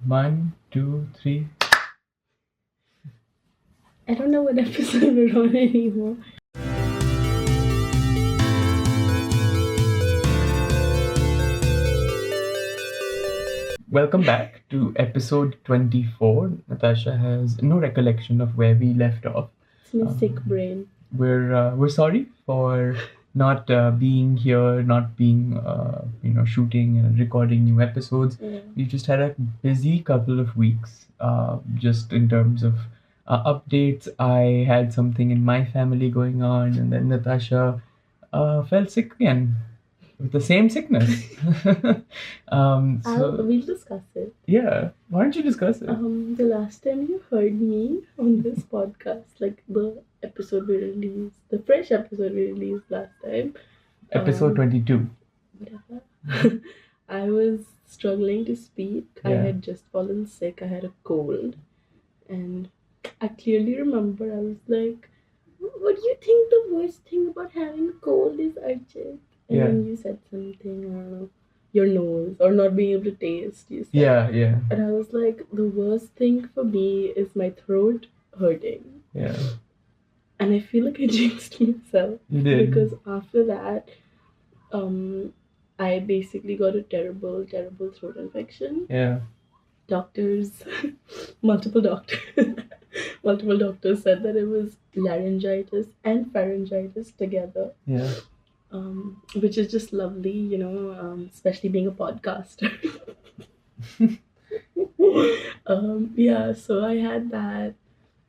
1, 2, 3. I don't know what episode we're on anymore. Welcome back to episode 24. Natasha has no recollection of where we left off. It's my sick brain. We're sorry for not being here, not being shooting and recording new episodes. Yeah. We just had a busy couple of weeks, just in terms of updates. I had something in my family going on, and then Natasha fell sick again with the same sickness. We'll discuss it. Yeah, why don't you discuss it? The last time you heard me on this podcast, like the episode we released, the fresh episode we released last time, Episode 22. whatever. I was struggling to speak. I Yeah. had just fallen sick. I had a cold, and I clearly remember I was like, "What do you think the worst thing about having a cold is, Archit?" And Yeah. then you said something, I don't know, your nose or not being able to taste. You said. Yeah. And I was like, the worst thing for me is my throat hurting. Yeah. And I feel like I jinxed myself. You did. Because after that, I basically got a terrible throat infection. Yeah. Doctors, multiple doctors said that it was laryngitis and pharyngitis together. Yeah. Which is just lovely, especially being a podcaster. Yeah, so I had that.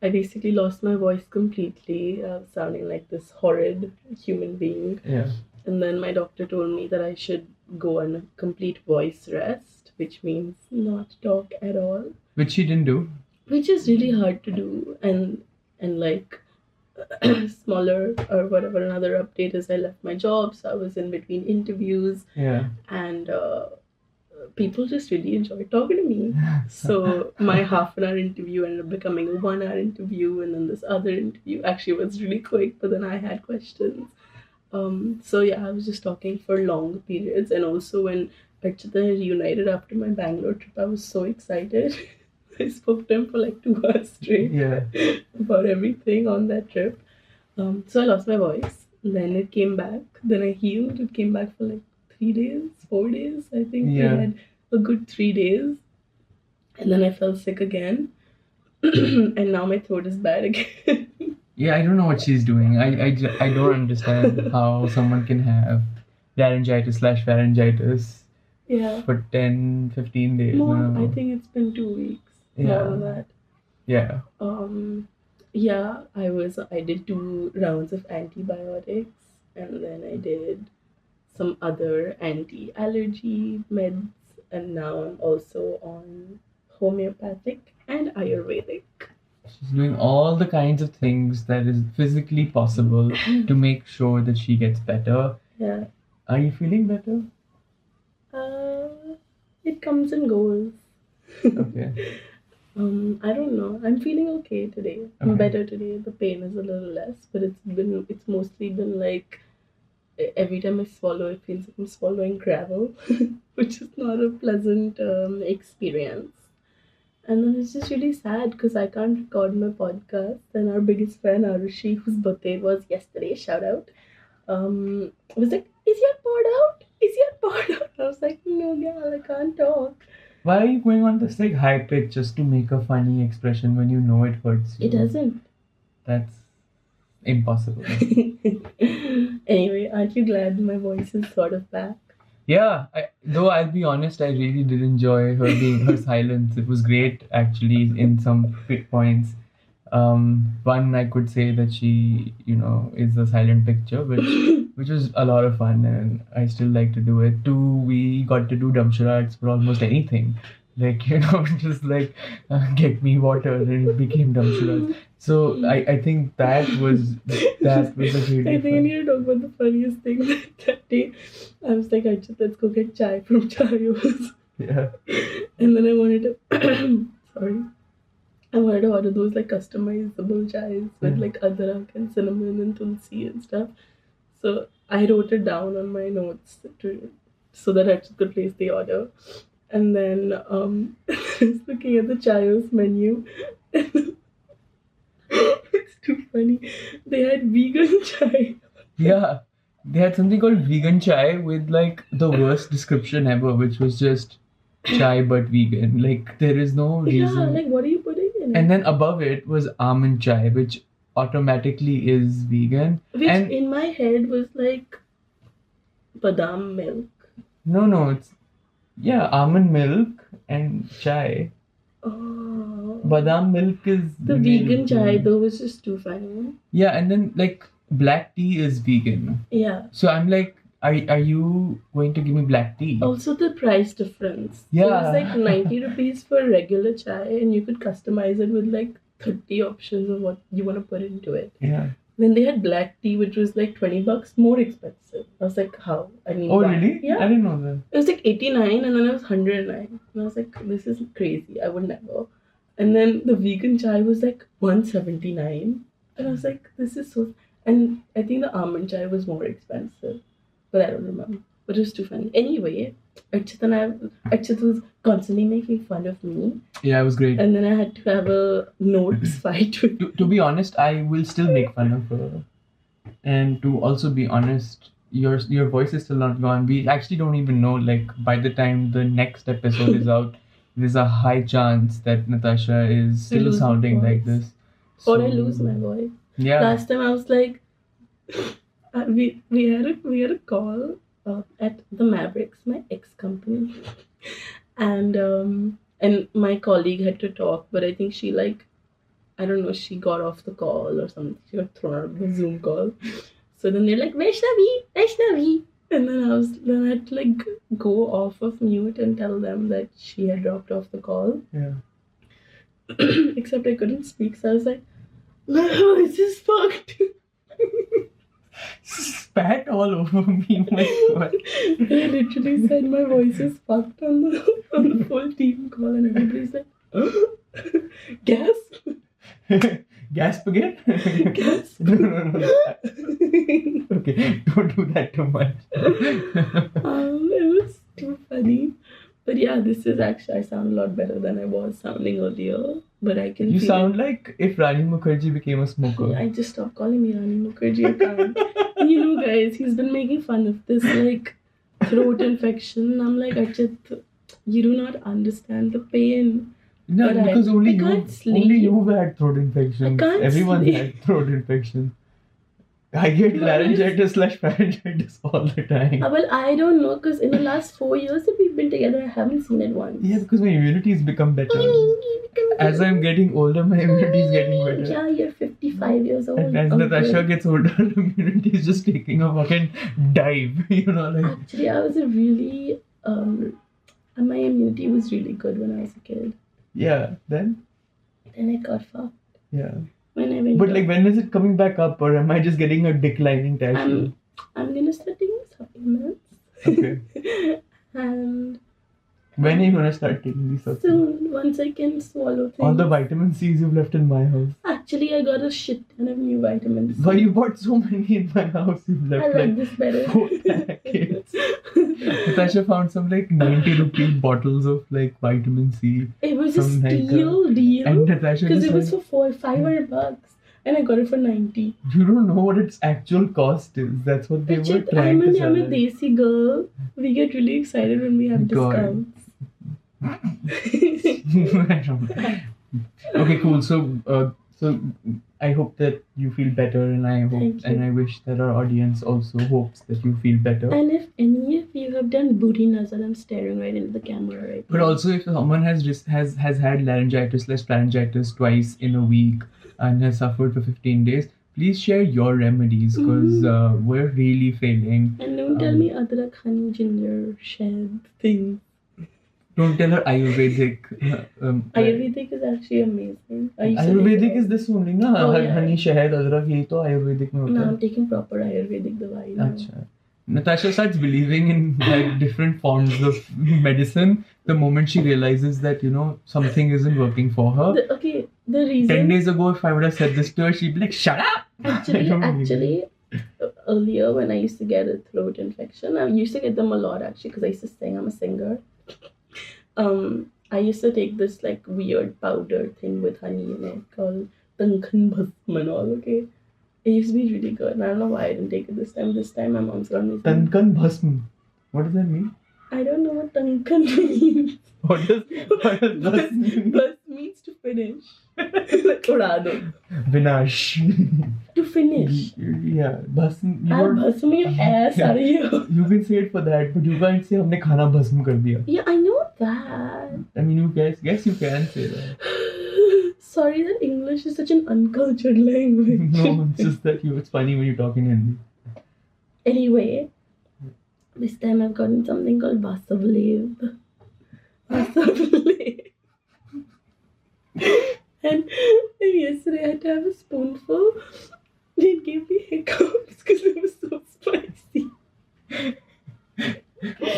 I basically lost my voice completely, sounding like this horrid human being. Yeah. And then my doctor told me that I should go on a complete voice rest, which means not talk at all. Which she didn't do. Which is really hard to do, and like smaller or whatever. Another update is I left my job, so I was in between interviews. Yeah. And people just really enjoyed talking to me. So my half an hour interview ended up becoming a 1 hour interview, and then this other interview actually was really quick, but then I had questions. So yeah, I was just talking for long periods, and also when Archita reunited after my Bangalore trip, I was so excited. I spoke to him for like 2 hours straight. Yeah. About everything on that trip. So I lost my voice. Then it came back. Then I healed. It came back for like 3 days, 4 days. I think Yeah. I had a good 3 days. And then I fell sick again. And now my throat is bad again. Yeah, I don't know what she's doing. I don't understand how someone can have laryngitis/pharyngitis Yeah. for 10, 15 days. More, No. I think it's been 2 weeks. More Yeah. than that. Yeah. Yeah, I did 2 rounds of antibiotics, and then I did some other anti-allergy meds, and now I'm also on homeopathic and Ayurvedic. She's doing all the kinds of things that is physically possible to make sure that she gets better. Yeah. Are you feeling better? It comes and goes. Okay. I don't know. I'm feeling okay today. I'm Okay. better today. The pain is a little less, but it's mostly been like every time I swallow, it feels like I'm swallowing gravel, which is not a pleasant experience. And then it's just really sad because I can't record my podcast. And our biggest fan, Arushi, whose birthday it was yesterday, shout out, was like, "Is your pod out? Is your pod out?" I was like, "No, gal, I can't talk." Why are you going on this like high pitch just to make a funny expression when you know it hurts you? It doesn't. That's impossible. Anyway, aren't you glad my voice is sort of back? Yeah, though I'll be honest, I really did enjoy her silence. It was great actually in some points. One, I could say that she, is a silent picture, which was a lot of fun, and I still like to do it. Two, we got to do dump charades for almost anything. Like, just like, get me water, and it became dump charades. So I think that was a really I think I fun. need to talk about the funniest thing that day. I was like, Archit, let's go get chai from Chayos. Yeah. And then I wanted to, sorry, I wanted to order those like customizable chais with like adrak and cinnamon and tulsi and stuff. So I wrote it down on my notes so that I could place the order. And then I was looking at the Chayos menu. It's too funny. They had vegan chai. Yeah, they had something called vegan chai with like the worst description ever, which was just chai but vegan. Like there is no Yeah, reason. like what are you putting in it? And then above it was almond chai, which automatically is vegan. Which And in my head was like badam milk. no, it's almond milk and chai. Oh. Badam milk is The made vegan with chai milk. though was just too funny. Yeah, and then like black tea is vegan. Yeah. So I'm like, are you going to give me black tea? Also the price difference. It Yeah. was like 90 rupees for regular chai and you could customize it with like 30 options of what you want to put into it. Yeah. Then they had black tea, which was like $20 more expensive. I was like, how? I mean, Oh why? really? Yeah. I didn't know that. It was like 89 and then it was 109. And I was like, this is crazy. I would never. And then the vegan chai was like 179. And I was like, this is so. And I think the almond chai was more expensive. But I don't remember. But it was too funny. Anyway, Archit was constantly making fun of me. Yeah, it was great. And then I had to have a notes fight with To be honest, I will still make fun of her. And to also be honest, your voice is still not gone. We actually don't even know, like, by the time the next episode is out, there's a high chance that Natasha is still lose my sounding like voice. this. or I So, lose my voice. Yeah. Last time I was like, we had a call at the Mavericks, my ex company, and my colleague had to talk, but I think she like, I don't know, she got off the call or something. She got thrown out of the Zoom call. So then they're like, Vaishnavi. And then I had to like go off of mute and tell them that she had dropped off the call. Yeah. Except I couldn't speak, so I was like, my voice is fucked. Spat all over me. My God. I literally said my voice is fucked on the full team call, and everybody's like, gasp. Gasp again? Gasp. No. Okay, don't do that too much. It was too funny. But yeah, this is actually, I sound a lot better than I was sounding earlier. But I can You feel sound like if Rani Mukherjee became a smoker. I just stopped calling me Rani Mukherjee. I can't. And you know, guys, he's been making fun of this like throat infection. I'm like, Archit, you do not understand the pain. No, But because I only can't sleep. you've had throat infections. I can't Everyone sleep. had throat infections. I get laryngitis/pharyngitis all the time. Well, I don't know, because in the last 4 years that we've been together, I haven't seen it once. Yeah, because my immunity has become better. As I'm getting older, my immunity is getting better. Yeah, you're 55 years old. And as Oh, Natasha good. gets older, her immunity is just taking a fucking dive. You know, like. Actually, I was a really, my immunity was really good when I was a kid. Yeah, then? Then I got fucked. Yeah. When I went But to- like, when is it coming back up, or am I just getting a declining tattoo? I'm gonna start taking supplements. Okay. And When are you gonna start taking these supplements? soon, once I can swallow things. All the vitamin C's you've left in my house. Actually, I got a shit ton of new vitamins. Why you bought so many in my house? You've I left like like this better. 4 packets. Natasha found some like 90 rupee bottles of like vitamin C. It was a From Nike. steal deal. And Natasha Because just it was like, for $500 and I got it for 90. you don't know what its actual cost is. That's what they were Archit, trying to I'm sell. a it. desi girl. We get really excited when we have God. discounts. I don't know. Okay, cool. So I hope that you feel better, and I hope Thank you. and I wish that our audience also hopes that you feel better. And if any of you have done booty nazar, I'm staring right into the camera right But now. also, if someone has had laryngitis/pharyngitis twice in a week and has suffered for 15 days, please share your remedies because we're really failing. And don't tell me adrak, honey, ginger, shad things. Don't tell her Ayurvedic. Ayurvedic is actually amazing. I used to Ayurvedic take is this only, na? Oh, yeah. Honey, शहद, अदरक, ये तो Ayurvedic में it. होता Now है. I'm taking proper Ayurvedic dawai now. Acha. Natasha starts believing in like different forms of medicine the moment she realizes that something isn't working for her. The 10 reason days ago, if I would have said this to her, she'd be like, "Shut up!" I don't believe it. earlier when I used to get a throat infection, I used to get them a lot actually because I used to sing. I'm a singer. I used to take this like weird powder thing with honey in it called Tankhan Bhasm and all. Okay, it used to be really good. And I don't know why I didn't take it this time. This time my mom's got me some. Tankan Bhasm. What does that mean? I don't know what Tankhan means. What does Bhasm mean? Bhasm means to finish. Like Urado. Vinash. To finish. Yeah, Bhasm. I'll bhasm your ass out of you. You can say it for that, but you can't say हमने खाना भस्म कर दिया. Yeah, I know that. I mean, you guess you can say that. Sorry that English is such an uncultured language. No, it's just that it's funny when you talk in Hindi. Anyway, this time I've gotten something called Vasavlev. Vasavlev. And yesterday I had to have a spoonful. It gave me hiccups because it was so spicy.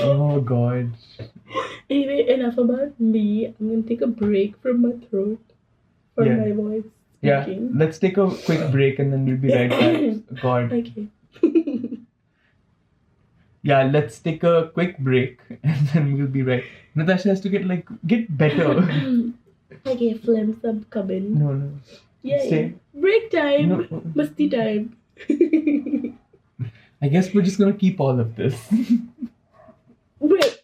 Oh God. Anyway, enough about me. I'm gonna take a break from my throat for Yeah. my voice Yeah, speaking. let's take a quick break and then we'll be right back. God. Okay. Yeah, let's take a quick break and then we'll be right. Natasha has to get better. Okay, phlegm sub come in. No. Yay. Stay. Break time. No. Musty time. I guess we're just gonna keep all of this. Break.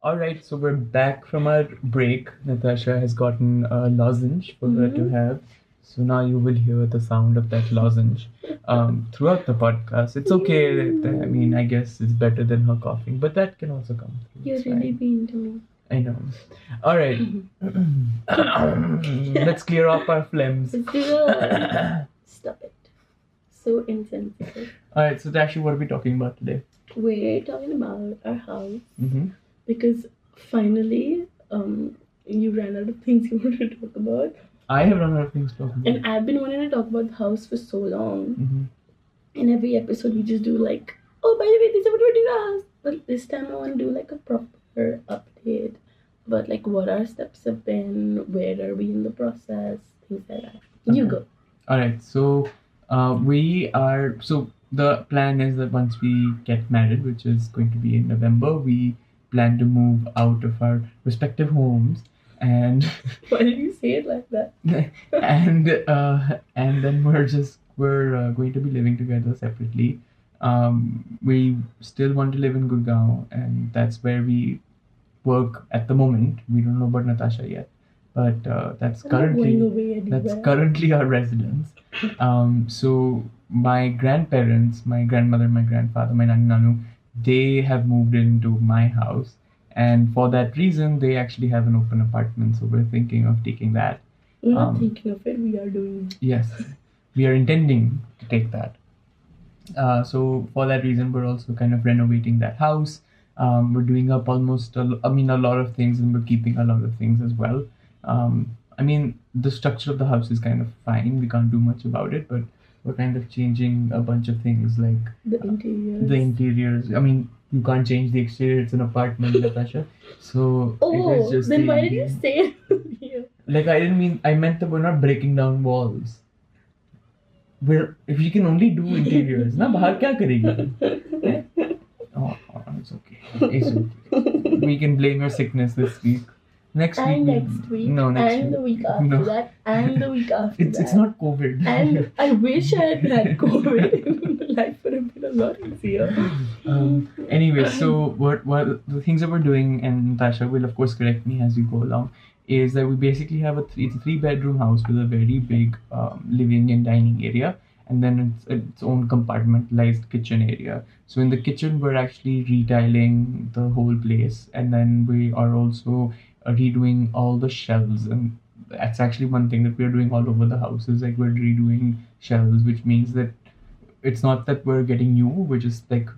Alright, so we're back from our break. Natasha has gotten a lozenge for her to have. So now you will hear the sound of that lozenge throughout the podcast. It's okay. I mean, I guess it's better than her coughing, but that can also come through. You're It's really fine. mean to me. I know. Alright. Let's clear up our phlegms. Let's do it. Stop it. So insensitive. Alright, so Tashi, what are we talking about today? We're talking about our house Mm-hmm. because finally, you ran out of things you wanted to talk about, I have run out of things to talk about. and I've been wanting to talk about the house for so long. Mm-hmm. In every episode, we just do like, oh, by the way, this is what we're doing in the house. But this time, I want to do like a proper update about like what our steps have been, where are we in the process, things like that. You Okay. go. Alright, so the plan is that once we get married, which is going to be in November, we plan to move out of our respective homes and Why did you say it like that? and then we're going to be living together separately. We still want to live in Gurgaon, and that's where we work at the moment. We don't know about Natasha yet, but that's I'm not going currently away anywhere. that's currently our residence. So my grandparents, my grandmother, my grandfather, my nani nanu, they have moved into my house, and for that reason, they actually have an open apartment. So we're thinking of taking that. We're not um, thinking of it, we are doing it. Yes, we are intending to take that. So for that reason, we're also kind of renovating that house. We're doing up a lot of things, and we're keeping a lot of things as well. I mean, the structure of the house is kind of fine. We can't do much about it, but we're kind of changing a bunch of things like The interiors. the interiors. I mean, you can't change the exterior. It's an apartment, Natasha. So it Oh, is just then the why did you interior. say it here? Like, I meant that we're not breaking down walls. If you can only do interiors, na bahar kya karegi? Oh, it's okay. It's okay. We can blame your sickness this week. Next And week. next week. No, next and week. the week after No. that. And the week after that. It's not COVID. And I wish I had had COVID. Life would have been a lot easier. Anyway, so what the things that we're doing, and Natasha will of course correct me as we go along, is that we basically have it's a 3-bedroom house with a very big living and dining area, and then its own compartmentalized kitchen area. So in the kitchen, we're actually retiling the whole place, and then we are also redoing all the shelves, and that's actually one thing that we're doing all over the house is like we're redoing shelves, which means that it's not that we're getting new, we're just like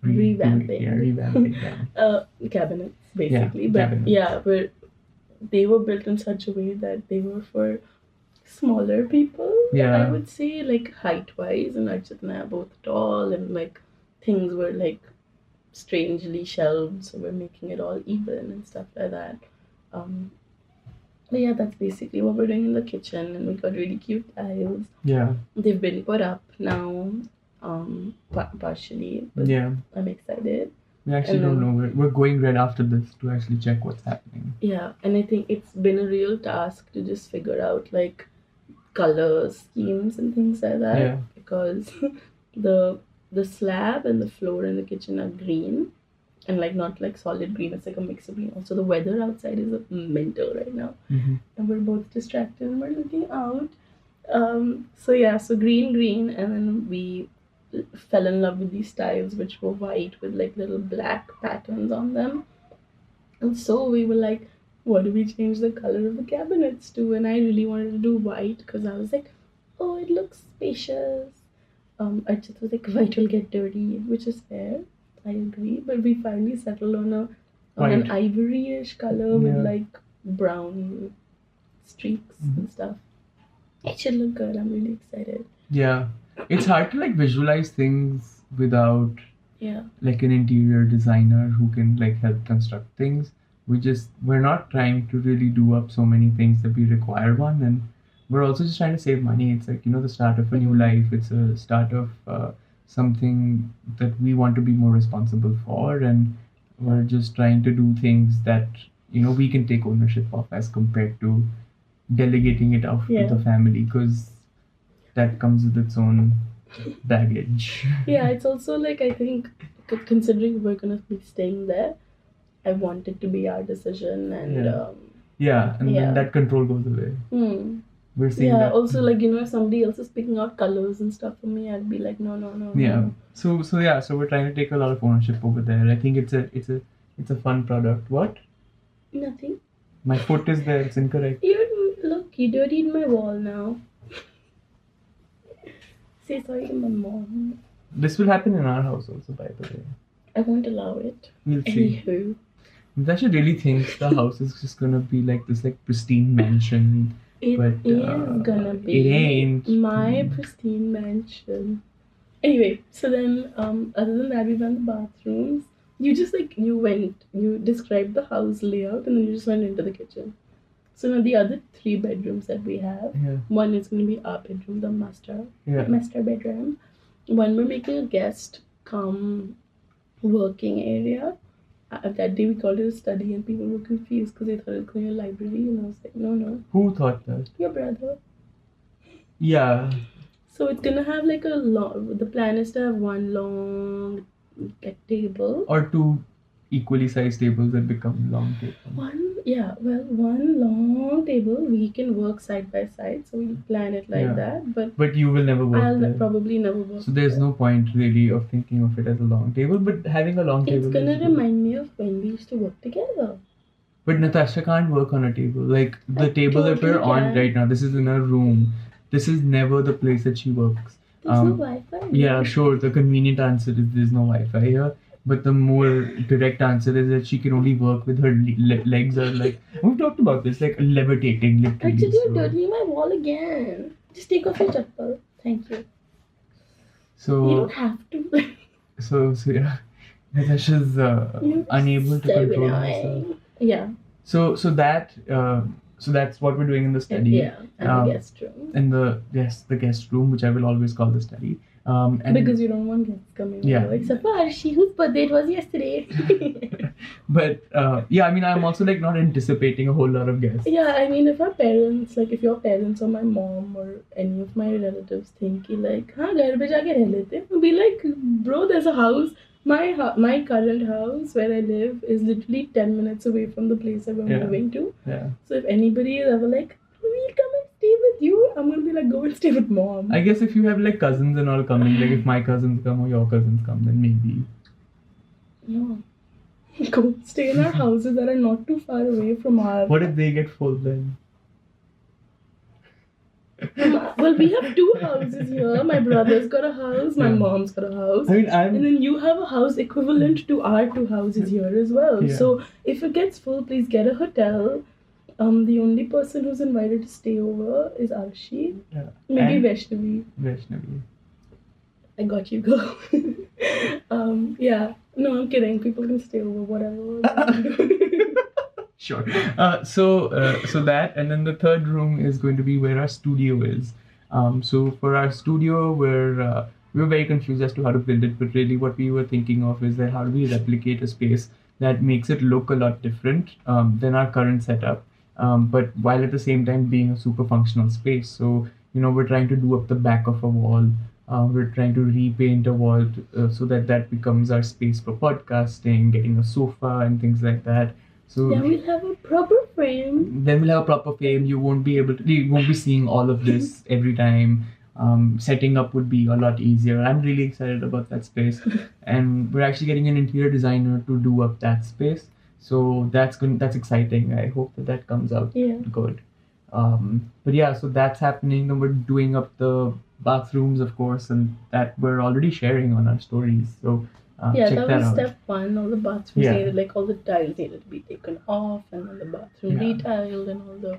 Revamping. revamping them. Cabinets, basically. Yeah, but cabinets. yeah, they were built in such a way that they were for smaller people. Yeah. I would say, like height-wise, and Archit and I are both tall, and like things were like strangely shelved, so we're making it all even and stuff like that. But yeah, that's basically what we're doing in the kitchen, and we got really cute tiles. Yeah, They've been put up now, partially, but yeah. I'm excited. We actually And don't then- know. We're going right after this to actually check what's happening. Yeah, and I think it's been a real task to just figure out like color schemes and things like that. Yeah. Because the slab and the floor in the kitchen are green, and like not like solid green. It's like a mix of green. Also, the weather outside is mental right now, Mm-hmm. and we're both distracted and we're looking out. So green, and then we fell in love with these tiles, which were white with like little black patterns on them. And so we were like, what do we change the color of the cabinets to? And I really wanted to do white because I was like, oh, it looks spacious. Archit was like, white will get dirty, which is fair. I agree. But we finally settled on an White. ivory-ish color with Yeah. like brown streaks and stuff. It should look good. I'm really excited. Yeah. It's hard to like visualize things without Yeah. like an interior designer who can like help construct things. We're not trying to really do up so many things that we require one, and we're also just trying to save money. It's like, the start of a new life. It's a start of something that we want to be more responsible for, and we're just trying to do things that we can take ownership of as compared to delegating it out Yeah. to the family, because that comes with its own baggage. Yeah, it's also like I think considering we're gonna be staying there, I want it to be our decision, and Yeah. Yeah, and Yeah. then that control goes away. We're seeing yeah. that. Also, like if somebody else is picking out colors and stuff for me, I'd be like, no. Yeah. no. So we're trying to take a lot of ownership over there. I think it's a fun product. What? Nothing. My foot is there. It's incorrect. You dirtied my wall now. Say sorry to my mom. This will happen in our house also, by the way. I won't allow it. We'll see. Anywho. Natasha really thinks the house is just gonna be like this like pristine mansion. It But, is gonna be it ain't. my pristine mansion. Anyway, so then other than that, we went the bathrooms. You just you described the house layout and then you just went into the kitchen. So now the other 3 bedrooms that we have, Yeah. one is gonna be our bedroom, the master bedroom. One we're making a guest come working area. That day we called it a study and people were confused because they thought it was going to be a library, and I was like, no, Who thought that? your brother. Yeah. So it's gonna have like the plan is to have one long table. Or 2 equally sized tables that become long tables. One long table. We can work side by side, so we'll plan it like Yeah. that. But But you will never work I'll there. probably never work. So there's there. no point really of thinking of it as a long table, but having a long table It's gonna is good. remind me of when we used to work together. But Natasha can't work on a table. Like the I table that we're totally on can. right now, this is in her room. This is never the place that she works. There's no Wi-Fi. Yeah, sure. The convenient answer is there's no Wi-Fi here. But the more direct answer is that she can only work with her legs are like, we've talked about this, like levitating literally. Actually, you're So- dirtying my wall again. Just take off your chappal. Thank you. You So don't have to. so yeah, Natasha's You're unable to so control annoying. herself. Yeah. So that's what we're doing in the study. Yeah. And Um, the guest room. In the guest room, which I will always call the study. And Because you don't want guests coming Yeah. over. Except for Arshi, whose birthday it was yesterday. but I mean, I'm also like not anticipating a whole lot of guests. Yeah, I mean, if our parents, like if your parents or my mom or any of my relatives think like, हाँ घर पे जाके रह लेते, we'll be like, bro, there's a house. My current house where I live is literally 10 minutes away from the place that we're Yeah. moving to. Yeah. So if anybody is ever like, we'll come and stay with you, I'm gonna be like, go and stay with mom. I guess if you have like cousins and all coming, like if my cousins come or your cousins come, then maybe. No. Go stay in our houses that are not too far away from our. What if they get full then? Well, we have 2 houses here. My brother's got a house, my Yeah. mom's got a house. I mean, And then you have a house equivalent to our 2 houses here as well. Yeah. So if it gets full, please get a hotel. The only person who's invited to stay over is Arshi. Yeah. Maybe And Vaishnavi. Vaishnavi. I got you, girl. Yeah. No, I'm kidding. People can stay over, whatever. Sure. So that, and then the third room is going to be where our studio is. So for our studio, we were very confused as to how to build it. But really, what we were thinking of is that how do we replicate a space that makes it look a lot different than our current setup, but while at the same time being a super functional space. So we're trying to do up the back of a wall. We're trying to repaint a wall so that becomes our space for podcasting, getting a sofa and things like that. So Yeah, we'll have a proper frame. then we'll have a proper frame. You won't be seeing all of this every time. Setting up would be a lot easier. I'm really excited about that space, and we're actually getting an interior designer to do up that space. So that's exciting. I hope that comes out good. But yeah, so that's happening, and we're doing up the bathrooms, of course, and that we're already sharing on our stories. So check that that was out. step one. All the bathrooms Yeah. needed, like all the tiles needed to be taken off, and all the bathroom Yeah. retiled, and all the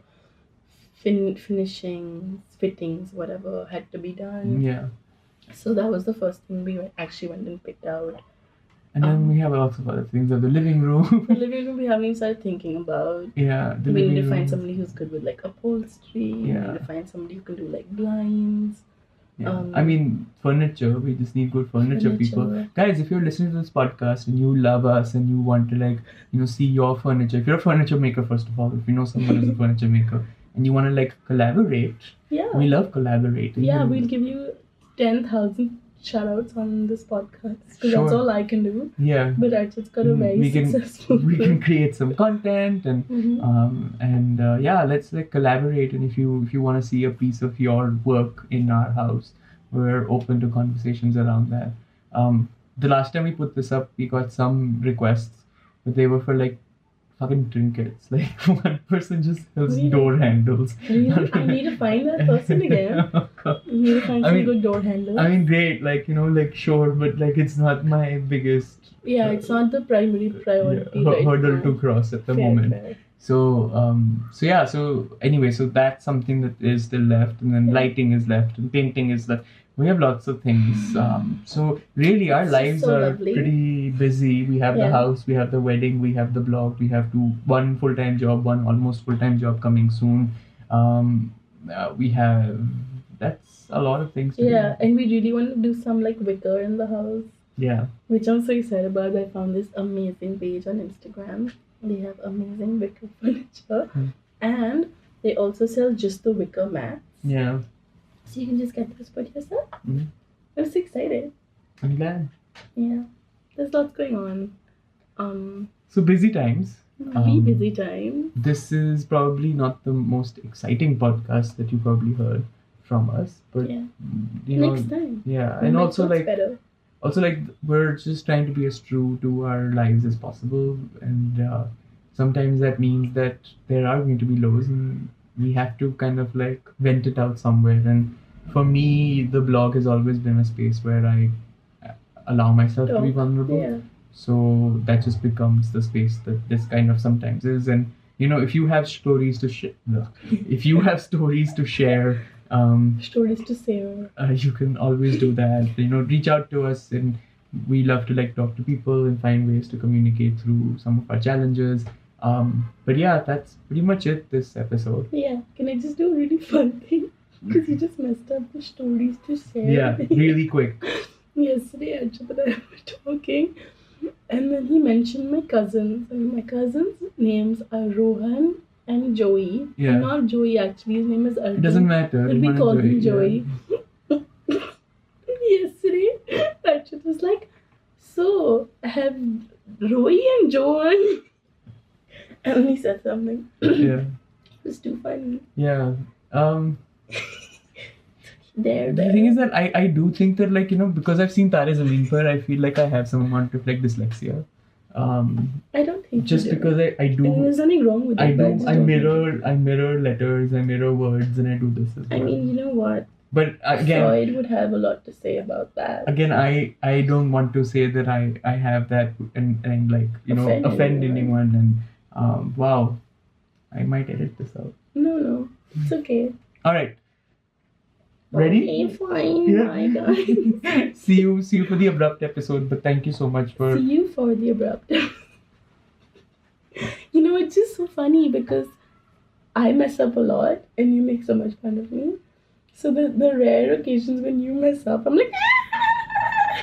finishings, fittings, whatever had to be done. Yeah. So that was the first thing we actually went and picked out. And then we have lots of other things. The living room. The living room we haven't started thinking about. Yeah, the We living need to find room. somebody who's good with like upholstery. We Yeah. need to find somebody who can do like blinds. Yeah. I mean, furniture. We just need good furniture people. Furniture. Guys, if you're listening to this podcast and you love us and you want to see your furniture, if you're a furniture maker, first of all, if you know someone who's a furniture maker and you want to collaborate, Yeah. we love collaborating. Yeah, And- we'll give you 10,000 shout-outs on this podcast because Sure. that's all I can do. Yeah. But Archit's got a very we can successful we can create some content Mhm. and let's collaborate. And if you want to see a piece of your work in our house, we're open to conversations around that. The last time we put this up, we got some requests, but they were for fucking trinkets. One person just sells Really? door handles. Really? I need to find that person again. We need to find I some mean- good door handles. I mean, great, sure, but it's not my biggest yeah, it's not the primary priority right hurdle now. to cross at the Fair, moment. fair. So anyway, so that's something that is still left, and then Yeah. lighting is left, and painting is left. We have lots of things. So really, our It's just lives so are lovely. pretty busy. We have the Yeah. house, we have the wedding, we have the blog, we have one full-time job, one almost full-time job coming soon. We have that's a lot of things to Yeah, and we really want to do some wicker in the house, do. Yeah. which I'm so excited about. I found this amazing page on Instagram. They have amazing wicker furniture, and they also sell just the wicker mats. Yeah. So you can just get those for yourself. Mhm. I'm so excited. I'm glad. Yeah, there's lots going on. So busy times. Really busy time. This is probably not the most exciting podcast that you probably heard from us, but Yeah. you know, Next time. yeah, We and might also do it better. we're just trying to be as true to our lives as possible, and sometimes that means that there are going to be lows, and we have to kind of vent it out somewhere. And for me, the blog has always been a space where I allow myself to be Talk. vulnerable. Yeah. So that just becomes the space that this kind of sometimes is. And if you have stories to share, if you have stories to share, Stories to share. you can always do that. Reach out to us, and we love to talk to people and find ways to communicate through some of our challenges. But yeah, that's pretty much it this episode. Yeah. Can I just do a really fun thing? Because you just messed up the stories to share. Yeah, really quick. Yesterday, Archit and I were talking, and then he mentioned my cousins, and my cousins' names are Rohan and Joey. Yeah. Not Joey, actually. His name is Arjun. It doesn't matter. But we Rohan and call him Joey, Joey. Yesterday, Archit was like, "So, have Roy and Johan?" And he said something. Yeah. It was too funny. Yeah. There. The thing is that I do think that because I've seen Tare Zameen Par, I feel like I have some amount of dyslexia. I don't think Just you do. because I And do there's nothing wrong with it. but I just I don't think you do. mirror letters, I mirror words, and I do this as well. I mean, you know what? But again, Freud would have a lot to say about that. I don't want to say that I have that and offend anyone. And wow, I might edit this out. No, it's okay. All right, ready? Okay, fine. Yeah. Bye, guys. See you for the abrupt episode. But thank you so much for See you for the abrupt. It's just so funny because I mess up a lot and you make so much fun of me. So the rare occasions when you mess up, I'm like,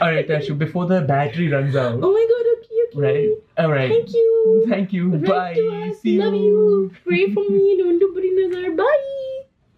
All right, Tashu, before the battery runs out, Oh my god, okay, okay. right? All right. Thank you. Thank you. Write Bye. to us. See Love you. you. Pray for me.